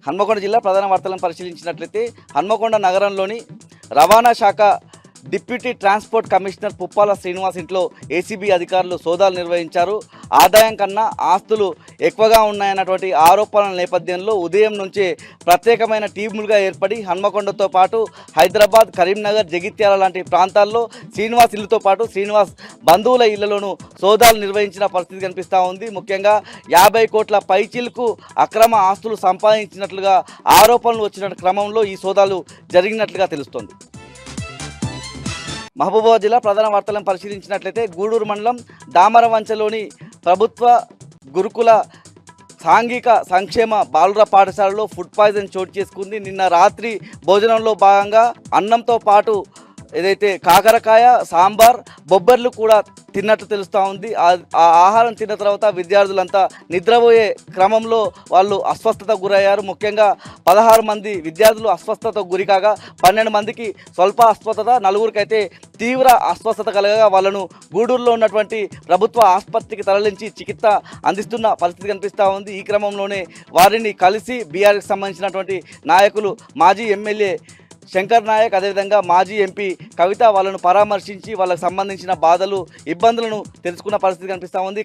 హన్మకొండ జిల్లా ప్రధాన వార్తలను పరిశీలించినట్లయితే హన్మకొండ నగరంలోని రవాణా శాఖ deputy transport commissioner Puppala Srinivas ఇంట్లో ఏసీబీ అధికారులు సోదాలు నిర్వహించారు. ఆదాయం కన్నా ఆస్తులు ఎక్కువగా ఉన్నాయన్నటువంటి ఆరోపణల నేపథ్యంలో ఉదయం నుంచే ప్రత్యేకమైన టీములుగా ఏర్పడి హన్మకొండతో పాటు హైదరాబాద్, కరీంనగర్, జగిత్యాల లాంటి ప్రాంతాల్లో శ్రీనివాస్ ఇల్లుతో పాటు శ్రీనివాస్ బంధువుల ఇళ్లలోనూ సోదాలు నిర్వహించిన పరిస్థితి కనిపిస్తూ ఉంది. ముఖ్యంగా 50 కోట్ల పైచిలకు అక్రమ ఆస్తులు సంపాదించినట్లుగా ఆరోపణలు వచ్చిన క్రమంలో ఈ సోదాలు జరిగినట్లుగా తెలుస్తోంది. మహబూబాబాద్ జిల్లా ప్రధాన వార్తలను పరిశీలించినట్లయితే గూడూరు మండలం దామరవంచలోని ప్రభుత్వ గురుకుల సాంఘిక సంక్షేమ బాలుర పాఠశాలలో ఫుడ్ పాయిజన్ చోటు చేసుకుంది. నిన్న రాత్రి భోజనంలో భాగంగా అన్నంతో పాటు ఏదైతే కాకరకాయ, సాంబార్, బొబ్బర్లు కూడా తిన్నట్టు తెలుస్తూ ఉంది. ఆ ఆహారం తిన్న తర్వాత విద్యార్థులంతా నిద్రపోయే క్రమంలో వాళ్ళు అస్వస్థతకు గురయ్యారు. ముఖ్యంగా 16 మంది విద్యార్థులు అస్వస్థతకు గురికాగా 12 మందికి స్వల్ప అస్వస్థత, 4గురికి అయితే తీవ్ర అస్వస్థత కలగగా వాళ్ళను గూడూరులో ఉన్నటువంటి ప్రభుత్వ ఆసుపత్రికి తరలించి చికిత్స అందిస్తున్న పరిస్థితి కనిపిస్తూ ఉంది. ఈ క్రమంలోనే వారిని కలిసి బీఆర్కి సంబంధించినటువంటి నాయకులు మాజీ ఎమ్మెల్యే శంకర్ నాయక్, అదేవిధంగా మాజీ ఎంపీ కవిత వాళ్ళను పరామర్శించి వాళ్ళకు సంబంధించిన బాధలు, ఇబ్బందులను తెలుసుకున్న పరిస్థితి కనిపిస్తూ ఉంది.